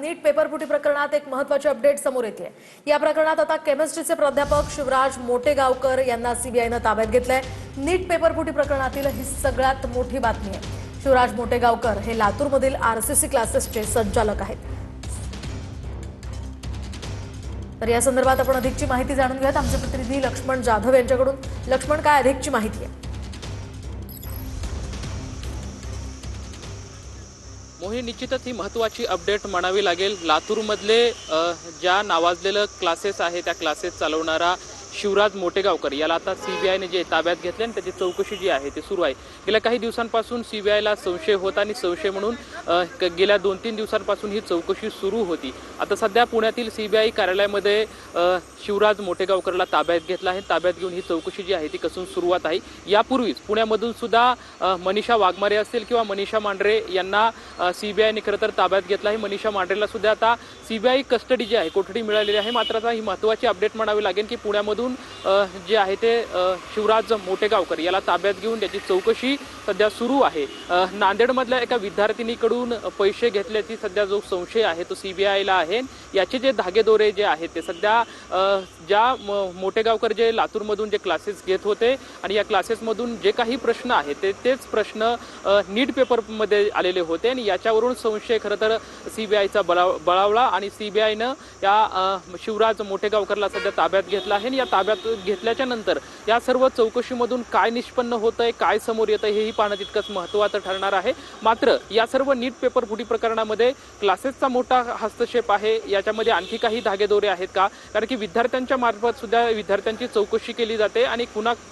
नीट पेपरफुटी प्रकरणात एक महत्त्वाची अपडेट समोर येते। या प्रकरणात आता केमिस्ट्रीचे प्राध्यापक शिवराज मोटेगावकर यांना सीबीआयने ताब्यात घेतलंय। नीट पेपरफुटी प्रकरणातील ही सगळ्यात मोठी बातमी आहे। शिवराज मोटेगावकर हे लातूरमधील आरसीसी क्लासेसचे संचालक आहेत। तर या संदर्भात आपण अधिकची माहिती जाणून घेऊयात आमचे प्रतिनिधी लक्ष्मण जाधव यांच्याकडून। लक्ष्मण, काय अधिकची माहिती आहे? मोही निश्चितच ही महत्त्वाची अपडेट म्हणावी लागेल। लातूरमधले ज्या नावाजलेलं क्लासेस आहे त्या क्लासेस चालवणारा शिवराज मोटेगावकर याला आता सीबीआयने जे ताब्यात घेतले आणि त्याची चौकशी जी आहे ती सुरू आहे। गेल्या काही दिवसांपासून सीबीआयला संशय होता आणि संशय म्हणून गेल्या 2-3 दिवसांपासून ही चौकशी सुरू होती। आता सध्या पुण्यातील सीबीआय कार्यालयामध्ये शिवराज मोटेगावकरला ताब्यात घेतला आहे। ताब्यात घेऊन ही चौकशी जी आहे ती कसून सुरुवात आहे। यापूर्वीच पुण्यामधून सुद्धा मनीषा वाघमारे असतील किंवा मनीषा मांढरे यांना सीबीआयने खरं तर ताब्यात घेतला आहे। मनीषा मांढरेला सुद्धा आता सीबीआय कस्टडी जी आहे कोठडी मिळालेली आहे। मात्र आता ही महत्त्वाची अपडेट म्हणावी लागेल की पुण्यामधून जे आहे ते शिवराज मोटेगावकर याला ताब्यात घेऊन त्याची चौकशी सध्या सुरू आहे। नांदेडमधल्या एका विद्यार्थिनीकडून पैसे घेतल्याची सध्या जो संशय आहे तो सीबीआयला आहे। याचे जे धागेदोरे जे आहेत ते सध्या ज्या मोटेगावकर जे लातूरमधून जे क्लासेस घेत होते आणि या क्लासेसमधून जे काही प्रश्न आहेत तेच प्रश्न नीट पेपरमध्ये आलेले होते आणि याच्यावरून संशय खरं तर सीबीआयचा बळावला आणि सीबीआयनं या शिवराज मोटेगावकरला सध्या ताब्यात घेतला आहे। या ताब्यात घेतल्याच्या नंतर या सर्व चौकशीमधून काय निष्पन्न होतंय, काय समोर येतंय हेही पाहणं तितकंच महत्त्वाचं ठरणार आहे। मात्र या सर्व नीट पेपर फुटी प्रकरणामध्ये क्लासेसचा मोठा हस्तक्षेप आहे। याच्यामध्ये आणखी काही धागेदोरे आहेत का? कारण की विद्यार्थ्यांच्या मार्फत सुद्धा विद्यार्थ्यांची चौकशी केली जाते आणि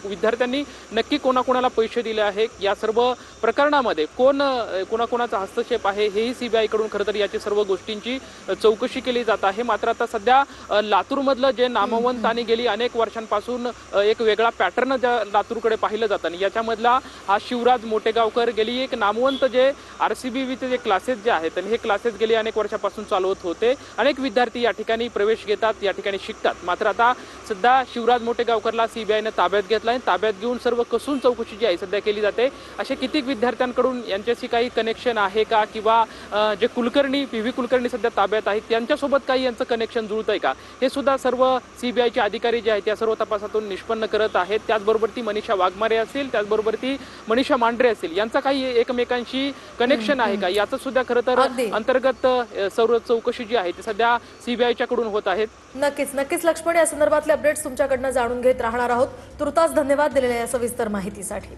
विद्यार्थ्यांनी नक्की कोणाकोणाला पैसे दिले आहेत या सर्व प्रकरणामध्ये कोणाकोणाचा हस्तक्षेप आहे हेही सीबीआयकडून खरं तर याची सर्व गोष्टींची चौकशी केली जात आहे। मात्र आता सध्या लातूरमधलं जे नामवंत आणि गेली अनेक वर्षांपासून एक वेगळा पॅटर्न लातूरकडे पाहिलं जातं आणि याच्यामधला हा शिवराज मोटेगावकर गेली एक नामवंत जे आरसीबीचे जे क्लासेस जे आहेत आणि हे क्लासेस गेली अनेक वर्षापासून चालवत होते। अनेक विद्यार्थी या ठिकाणी प्रवेश घेतात, या ठिकाणी शिकतात। मात्र आता सध्या शिवराज मोटेगावकरला सीबीआयने ताब्यात घेतला आहे। ताब्यात घेऊन सर्व कसून चौकशी जी आहे सध्या केली जाते। असे किती विद्यार्थ्यांकडून यांच्याशी काही कनेक्शन आहे का किंवा जे कुलकर्णी पीव्ही कुलकर्णी सध्या ताब्यात आहेत त्यांच्यासोबत काही यांचं कनेक्शन जुळतंय का हे सुद्धा सर्व सीबीआयचे अधिकारी जे आहेत त्या सर्व तपासातून निष्पन्न करत आहेत। त्याचबरोबर ती मनीषा वाघमारे असेल, त्याचबरोबर ती मनीषा मांढरे असेल, यांचा काही एकमेकांशी कनेक्शन आहे का याचं सुद्धा खरं तर अंतर्गत सर्व चौकशी जी आहे ती सध्या सीबीआयच्या कडून होत आहेत। नक्कीच लक्ष्मण, या संदर्भातले अपडेट्स तुमच्याकडनं जाणून घेत राहणार आहोत। तुर्तास धन्यवाद दिलेल्या या सविस्तर माहितीसाठी।